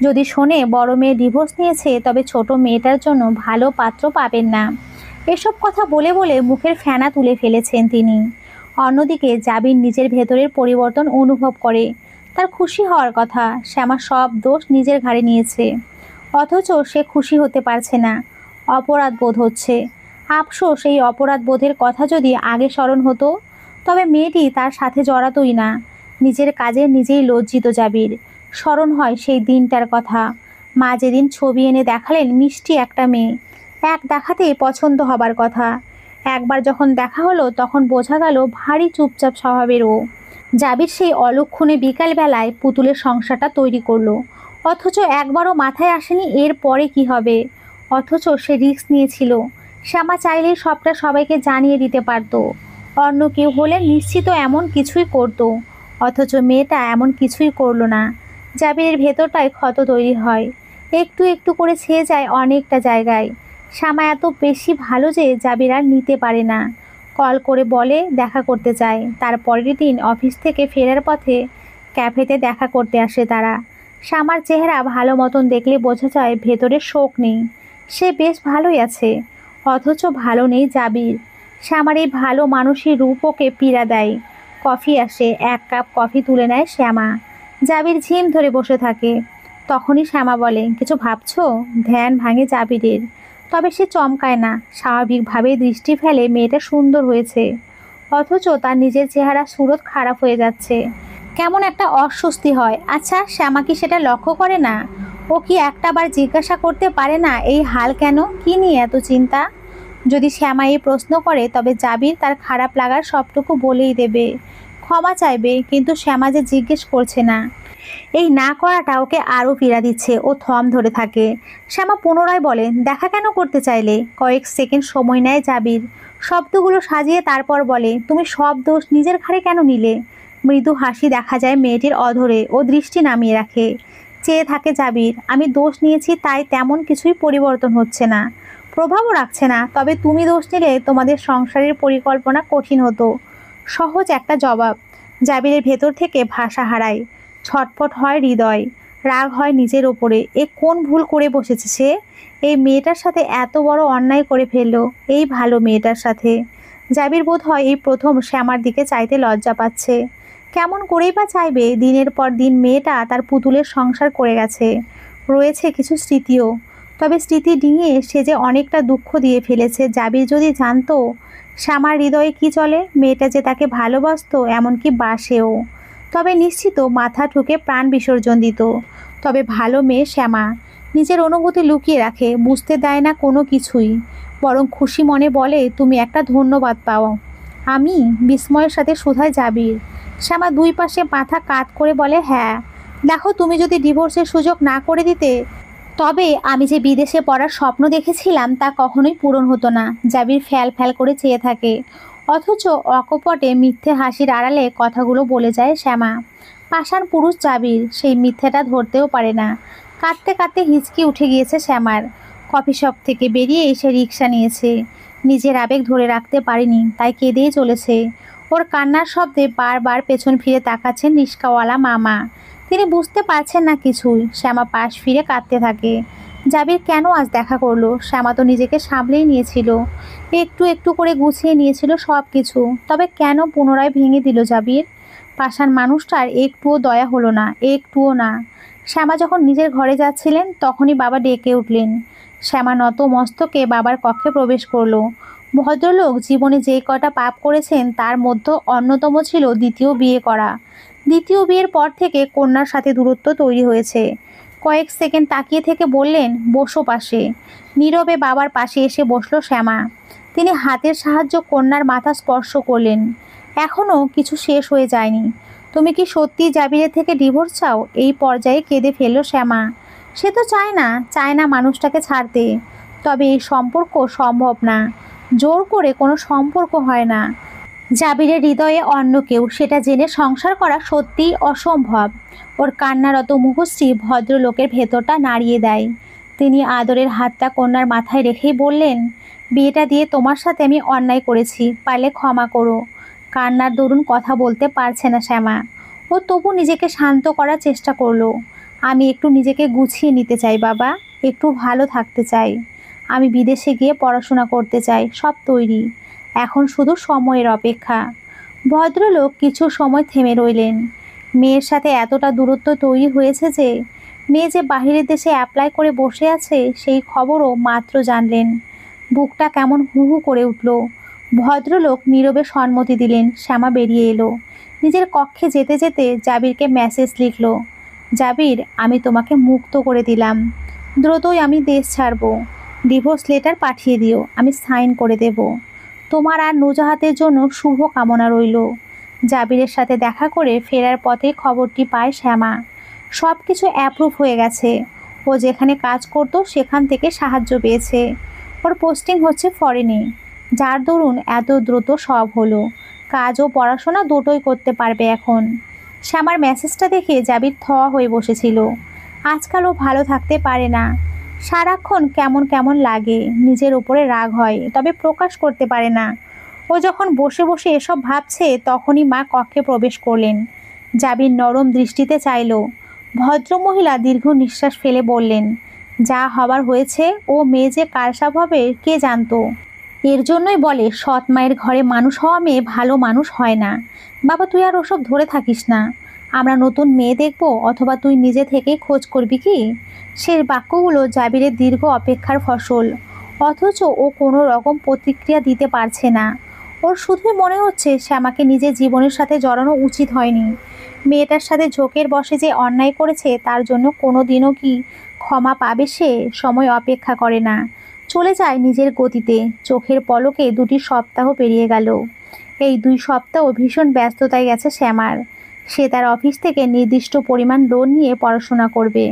যদি শোনে বড় মেয়ে ডিভোর্স নিয়েছে, তবে ছোট মেয়েটার জন্য ভালো পাত্র পাবেন না। এসব কথা বলে বলে মুখের ফেনা তুলে ফেলেছেন তিনি। অন্যদিকে জাবির নিজের ভেতরের পরিবর্তন অনুভব করে। তার খুশি হওয়ার কথা, শ্যামা সব দোষ নিজের ঘাড়ে নিয়েছে, অথচ সে খুশি হতে পারছে না। অপরাধ বোধ হচ্ছে। আফসোস, এই অপরাধ বোধের কথা যদি আগে স্মরণ হতো, তবে মেয়েটি তার সাথে জড়াতোই না। নিজের কাজে নিজেই লজ্জিত জাবির। স্মরণ হয় সেই দিনটার কথা। মা যেদিন ছবি এনে দেখালেন মিষ্টি একটা মেয়ে, এক দেখাতেই পছন্দ হবার কথা। একবার যখন দেখা হলো, তখন বোঝা গেল ভারী চুপচাপ স্বভাবের ও। জাবির সেই অলক্ষণে বিকালবেলায় পুতুলের সংসারটা তৈরি করলো, অথচ একবারও মাথায় আসেনি এর পরে কি হবে। অথচ সে রিস্ক নিয়েছিল। শ্যামা চাইলেই সবটা সবাইকে জানিয়ে দিতে পারত। অন্য কেউ হলে নিশ্চিত এমন কিছুই করতো, অথচ মেয়েটা এমন কিছুই করলো না। জাবিরের ভেতরটায় ক্ষত তৈরি হয়, একটু একটু করে ছেয়ে যায় অনেকটা জায়গায়। শ্যামা এত বেশি ভালো যে জাবির আর নিতে পারে না। কল করে বলে দেখা করতে চায়। তার পরের দিন অফিস থেকে ফেরার পথে ক্যাফেতে দেখা করতে আসে তারা। শ্যামার চেহারা ভালো মতন দেখলে বোঝা যায় ভেতরে শোক নেই, সে বেশ ভালোই আছে। অথচ ভালো নেই জাবির। শ্যামার এই ভালো মানুষের রূপ ওকে পীড়া দেয়। কফি আসে, এক কাপ কফি তুলে নেয় শ্যামা। জাবির ঝিম ধরে বসে থাকে। তখনই শ্যামা বলে, কিছু ভাবছো? ধ্যান ভাঙে জাবিরের। তবে সে চমকায় না, স্বাভাবিকভাবেই দৃষ্টি ফেলে মেয়েটা সুন্দর হয়েছে। অথচ তার নিজের চেহারা সুরত খারাপ হয়ে যাচ্ছে। কেমন একটা অস্বস্তি হয়। আচ্ছা, শ্যামা কি সেটা লক্ষ্য করে না? ও কি একটাবার জিজ্ঞাসা করতে পারে না এই হাল কেন, কি নিয়ে এত চিন্তা? যদি শ্যামা এই প্রশ্ন করে তবে জাবির তার খারাপ লাগার সবটুকু বলেই দেবে, ক্ষমা চাইবে। কিন্তু শ্যামা যে জিজ্ঞেস করছে না, এই না করাটা ওকে আরও পীড়া দিচ্ছে। ও থম ধরে থাকে। শ্যামা পুনরায় বলে, দেখা কেন করতে চাইলে? কয়েক সেকেন্ড সময় নেয় জাবির, শব্দগুলো সাজিয়ে তারপর বলে, তুমি সব দোষ নিজের ঘাড়ে কেন নিলে? মৃদু হাসি দেখা যায় মেয়েটির অধরে। ও দৃষ্টি নামিয়ে রাখে। চেয়ে থাকে জাবির। আমি দোষ নিয়েছি তাই তেমন কিছুই পরিবর্তন হচ্ছে না, প্রভাবও রাখছে না। তবে তুমি দোষ নিলে তোমাদের সংসারের পরিকল্পনা কঠিন হতো। সহজ একটা জবাব। জাবিরের ভেতর থেকে ভাষা হারায়। ছটফট হয় হৃদয়, রাগ হয় নিজের ওপরে। এ কোন ভুল করে বসেছে সে? এই মেয়েটার সাথে এত বড় অন্যায় করে ফেললো, এই ভালো মেয়েটার সাথে। জাবির বোধ হয় এই প্রথম শ্যামার দিকে চাইতে লজ্জা পাচ্ছে। কেমন করেই বা চাইবে? দিনের পর দিন মেয়েটা তার পুতুলের সংসার করে গেছে, রয়েছে কিছু স্মৃতিও। তবে স্মৃতি নিয়ে সে যে অনেকটা দুঃখ দিয়ে ফেলেছে। জাবির যদি জানতো শ্যামার হৃদয়ে কি চলে, মেয়েটা যে তাকে ভালোবাসতো, এমনকি বাসেও, তবে নিশ্চিত মাথা ঠুকে প্রাণ বিসর্জন দিত। তবে ভালো মেয়ে শ্যামা নিজের অনুভূতি লুকিয়ে রাখে, বুঝতে দেয় না কোনো কিছুই। বরং খুশি মনে বলে, তুমি একটা ধন্যবাদ পাও। আমি? বিস্ময়ের সাথে শুধায় জাবির। শ্যামা দুই পাশে মাথা কাত করে বলে, হ্যাঁ। দেখো, তুমি যদি ডিভোর্সের সুযোগ না করে দিতে তবে আমি যে বিদেশে পড়ার স্বপ্ন দেখেছিলাম তা কখনোই পূরণ হতো না। জাবির ফ্যাল ফ্যাল করে চেয়ে থাকে। অথচ অকপটে মিথ্যে হাসির আড়ালে কথাগুলো বলে যায় শ্যামা। পাষাণ পুরুষ জাবির, সেই মিথ্যেটা ধরতেও পারে না। কাঁদতে কাঁদতে হিচকি উঠে গিয়েছে শ্যামার। কফি শপ থেকে বেরিয়ে এসে রিক্সা নিয়েছে। নিজের আবেগ ধরে রাখতে পারেনি, তাই কেঁদেই চলেছে। ওর কান্নার শব্দে বারবার পেছন ফিরে তাকাচ্ছেন রিক্সাওয়ালা মামা। তিনি বুঝতে পারছেন না কিছুই। শ্যামা পাশ ফিরে কাঁদতে থাকে। জাবির কেন আজ দেখা করলো? শ্যামা তো নিজেকে সামলেই নিয়েছিল, একটু একটু করে গুছিয়ে নিয়েছিল সব কিছু। তবে কেন পুনরায় ভেঙে দিল জাবির? পাষাণ মানুষটার একটুও দয়া হলো না, একটুও না। শ্যামা যখন নিজের ঘরে যাচ্ছিলেন তখনই বাবা ডেকে উঠলেন। শ্যামা নত মস্তকে বাবার কক্ষে প্রবেশ করলো। ভদ্রলোক জীবনে যে কটা পাপ করেছেন তার মধ্যে অন্যতম ছিল দ্বিতীয় বিয়ে করা। দ্বিতীয় বিয়ের পর থেকে কন্যার সাথে দূরত্ব তৈরি হয়েছে। কয়েক সেকেন্ড তাকিয়ে থেকে বললেন, বসো পাশে। নীরবে বাবার পাশে এসে বসলো শ্যামা। তিনি হাতের সাহায্য কন্যার মাথা স্পর্শ করলেন। এখনও কিছু শেষ হয়ে যায়নি। তুমি কি সত্যি জাবিরের থেকে ডিভোর্স চাও? এই পর্যায়ে কেঁদে ফেললো শ্যামা। সে তো চায় না মানুষটাকে ছাড়তে। তবে এই সম্পর্ক সম্ভব না। জোর করে কোনো সম্পর্ক হয় না। জাবিরের হৃদয়ে অন্য কেউ, সেটা জেনে সংসার করা সত্যিই অসম্ভব। ওর কান্নারত মুখশ্রী ভদ্রলোকের ভেতরটা নাড়িয়ে দেয়। তিনি আদরের হাতটা কন্যার মাথায় রেখেই বললেন, বিয়েটা দিয়ে তোমার সাথে আমি অন্যায় করেছি, পারলে ক্ষমা করো। কান্নার দরুন কথা বলতে পারছে না শ্যামা। ও তবু নিজেকে শান্ত করার চেষ্টা করলো। আমি একটু নিজেকে গুছিয়ে নিতে চাই বাবা, একটু ভালো থাকতে চাই। আমি বিদেশে গিয়ে পড়াশোনা করতে চাই, সব তৈরি। এখন শুধু সময়ের অপেক্ষা। ভদ্রলোক কিছু সময় থেমে রইলেন। মেয়ের সাথে এতটা দূরত্ব তৈরি হয়েছে যে মেয়ে যে বাহিরের দেশে অ্যাপ্লাই করে বসে আছে সেই খবরও মাত্র জানলেন। বুকটা কেমন হু হু করে উঠল। ভদ্রলোক নীরবে সম্মতি দিলেন। শ্যামা বেরিয়ে এলো। নিজের কক্ষে যেতে যেতে জাবিরকে মেসেজ লিখল, জাবির, আমি তোমাকে মুক্ত করে দিলাম। দ্রুতই আমি দেশ ছাড়ব। ডিভোর্স লেটার পাঠিয়ে দিও, আমি সাইন করে দেব। তোমার আর নুজাহাতের জন্য শুভ কামনা রইল। জাবিরের সাথে দেখা করে ফেরার পথে খবরটি পায় শ্যামা। সব কিছু অ্যাপ্রুভ হয়ে গেছে। ও যেখানে কাজ করত সেখান থেকে সাহায্য পেয়েছে। ওর পোস্টিং হচ্ছে ফরেনে, যার দরুন এত দ্রুত সব হলো। কাজ ও পড়াশোনা দুটোই করতে পারবে এখন। শ্যামার মেসেজটা দেখে জাবির থ হয়ে বসেছিল। আজকাল ও ভালো থাকতে পারে না। সারাক্ষণ কেমন কেমন লাগে, নিজের উপরে রাগ হয়, তবে প্রকাশ করতে পারে না। ও যখন বসে বসে এসব ভাবছে তখনই মা কক্ষে প্রবেশ করলেন। জাবির নরম দৃষ্টিতে চাইল। ভদ্রমহিলা দীর্ঘ নিঃশ্বাস ফেলে বললেন, যা হবার হয়েছে, ও মেয়ে যে কালসাপ হবে কে জানতো। এর জন্যই বলে সৎ মায়ের ঘরে মানুষ হওয়া মেয়ে ভালো মানুষ হয় না। বাবা তুই আর ওসব ধরে থাকিস না। আমরা নতুন মেয়ে দেখব, অথবা তুই নিজে থেকেই খোঁজ করবি কি? শেষ বাক্যগুলো জাবিরের দীর্ঘ অপেক্ষার ফসল। অথচ ও কোনো রকম প্রতিক্রিয়া দিতে পারছে না। ওর শুধুই মনে হচ্ছে শ্যামাকে নিজের জীবনের সাথে জড়ানো উচিত হয়নি। মেয়েটার সাথে ঝোঁকের বশে যে অন্যায় করেছে তার জন্য কোনো দিনও কি ক্ষমা পাবে সে? সময় অপেক্ষা করে না, চলে যায় নিজের গতিতে। চোখের পলকে 2টি সপ্তাহ পেরিয়ে গেল। এই 2 সপ্তাহ ভীষণ ব্যস্ততায় গেছে শ্যামার। সে তার অফিস থেকে নির্দিষ্ট পরিমাণ লোন নিয়ে পড়াশোনা করবে।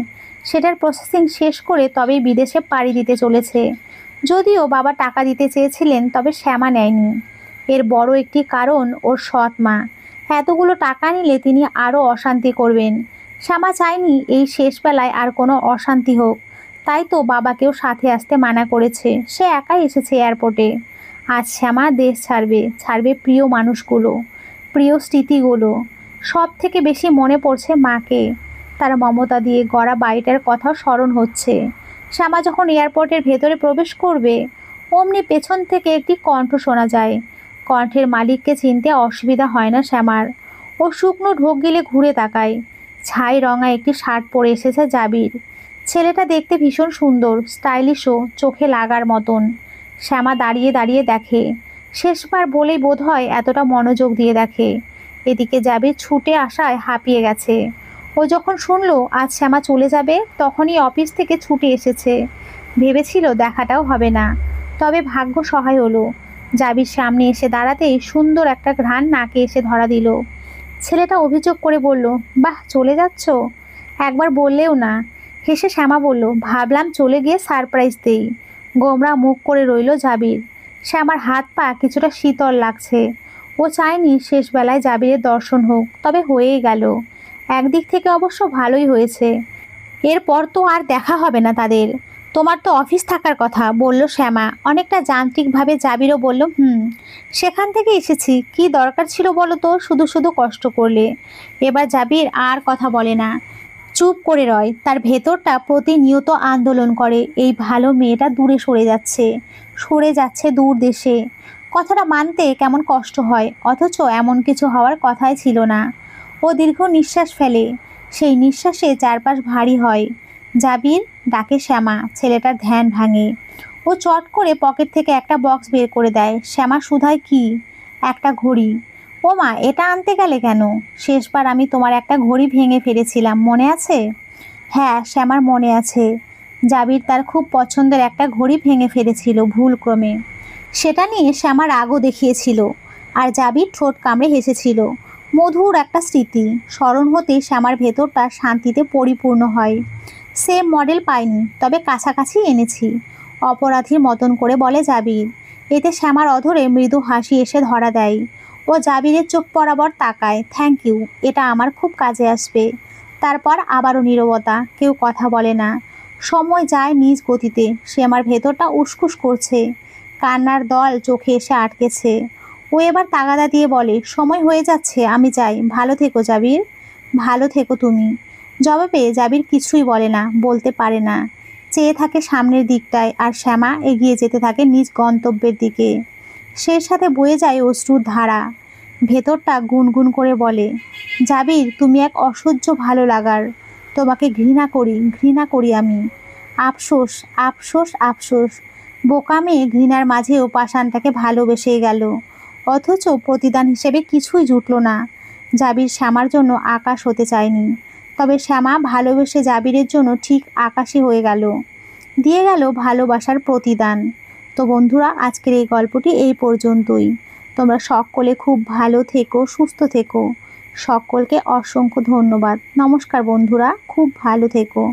সেটার প্রসেসিং শেষ করে তবেই বিদেশে পাড়ি দিতে চলেছে। যদিও বাবা টাকা দিতে চেয়েছিলেন, তবে শ্যামা নেয়নি। এর বড় একটি কারণ ওর সৎ মা। এতগুলো টাকা নিলে তিনি আরও অশান্তি করবেন। শ্যামা চায়নি এই শেষ বেলায় আর কোনো অশান্তি হোক। তাই তো বাবাকেও সাথে আসতে মানা করেছে। সে একাই এসেছে এয়ারপোর্টে। আজ শ্যামা দেশ ছাড়বে প্রিয় মানুষগুলো, প্রিয় স্মৃতিগুলো। সব থেকে বেশি মনে পড়ছে মাকে। তার মমতা দিয়ে গড়া বাড়িটার কথাও স্মরণ হচ্ছে। শ্যামা যখন এয়ারপোর্টের ভেতরে প্রবেশ করবে, অমনি পেছন থেকে একটি কণ্ঠ শোনা যায়। কণ্ঠের মালিককে চিনতে অসুবিধা হয় না শ্যামার। ও শুকনো ঢোক গিলে ঘুরে তাকায়। ছাই রঙা একটি শার্ট পরে এসেছে জাবির। ছেলেটা দেখতে ভীষণ সুন্দর, স্টাইলিশও, চোখে লাগার মতন। শ্যামা দাঁড়িয়ে দাঁড়িয়ে দেখে। শেষবার বলেই বোধ হয় এতটা মনোযোগ দিয়ে দেখে। এদিকে জাবির ছুটে আসায় হাঁপিয়ে গেছে। ও যখন শুনলো আজ শ্যামা চলে যাবে, তখনই অফিস থেকে ছুটে এসেছে। ভেবেছিল দেখাটাও হবে না, তবে ভাগ্য সহায় হলো। জাবির সামনে এসে দাঁড়াতেই সুন্দর একটা ঘ্রাণ নাকে এসে ধরা দিল। ছেলেটা অভিযোগ করে বলল, বাহ চলে যাচ্ছ? একবার বললেও না। হেসে শ্যামা বলল, ভাবলাম চলে গিয়ে সারপ্রাইজ দেই। গোমরা মুখ করে রইল জাবির। শ্যামার হাত পা কিছুটা শীতল লাগছে। ও চায়নি শেষ বেলায় জাবিরের দর্শন হোক, তবে হয়েই গেল। একদিক থেকে অবশ্য ভালোই হয়েছে। এরপর তো আর দেখা হবে না তাদের। তোমার তো অফিস থাকার কথা, বলল শ্যামা অনেকটা যান্ত্রিকভাবে। জাবিরও বলল, সেখান থেকে এসেছি। কি দরকার ছিল বলো তো? শুধু শুধু কষ্ট করলে। এবার জাবির আর কথা বলে না, চুপ করে রয়। তার ভেতরটা প্রতিনিয়ত আন্দোলন করে, এই ভালো মেয়েটা দূরে সরে যাচ্ছে দূর দেশে। কথাটা মানতে কেমন কষ্ট হয়, অথচ এমন কিছু হওয়ার কথাই ছিল না। ও দীর্ঘ নিঃশ্বাস ফেলে। সেই নিঃশ্বাসে চারপাশ ভারী হয়। জাবির, ডাকে শ্যামা। ছেলেটার ধ্যান ভাঙে। ও চট করে পকেট থেকে একটা বক্স বের করে দেয়। শ্যামা শুধায়, কি? একটা ঘড়ি। ও মা, এটা আনতে গেলে কেন? শেষবার আমি তোমার একটা ঘড়ি ভেঙে ফেলেছিলাম, মনে আছে? হ্যাঁ, শ্যামার মনে আছে। জাবির তার খুব পছন্দের একটা ঘড়ি ভেঙে ফেলেছিল ভুলক্রমে। সেটা নিয়ে শ্যামা রাগও দেখিয়েছিল। আর জাবির ঠোঁট কামড়ে হেসেছিল। মধুর একটা স্মৃতি স্মরণ হতেই শ্যামার ভেতরটা শান্তিতে পরিপূর্ণ হয়। সেম মডেল পাইনি, তবে কাছাকাছি এনেছি, অপরাধীর মতন করে বলে জাবির। এতে শ্যামার অধরে মৃদু হাসি এসে ধরা দেয়। ও জাবিরের চোখ বরাবর তাকায়। থ্যাংক ইউ, এটা আমার খুব কাজে আসবে। তারপর আবারও নীরবতা। কেউ কথা বলে না। সময় যায় নিজ গতিতে। শ্যামার ভেতরটা উসকুস করছে। কান্নার দল চোখে এসে আটকেছে। ও এবার তাগাদা দিয়ে বলে, সময় হয়ে যাচ্ছে, আমি যাই। ভালো থেকো জাবির। ভালো থেকো তুমি। জবাবে জাবির কিছুই বলে না, বলতে পারে না। চেয়ে থাকে সামনের দিকটায়, আর শ্যামা এগিয়ে যেতে থাকে নিজ গন্তব্যের দিকে। সেই সাথে বয়ে যায় অশ্রুর ধারা। ভেতরটা গুনগুন করে বলে, জাবির তুমি এক অসহ্য ভালো লাগার। তোমাকে ঘৃণা করি আমি। আফসোস, আফসোস, আফসোস। বোকা মেয়ে ঘৃণার মাঝেও পাষাণটাকে ভালোবেসেই গেল। অথচ প্রতিদান হিসেবে কিছুই জুটল না। জাবির শ্যামার জন্য আকাশ হতে চায়নি, তবে শ্যামা ভালোবেসে জাবিরের জন্য ঠিক আকাশই হয়ে গেল, দিয়ে গেল ভালোবাসার প্রতিদান। তো বন্ধুরা, আজকের এই গল্পটি এই পর্যন্তই। তোমরা সকলে খুব ভালো থেকো, সুস্থ থেকো। সকলকে অসংখ্য ধন্যবাদ। নমস্কার বন্ধুরা, খুব ভালো থেকো।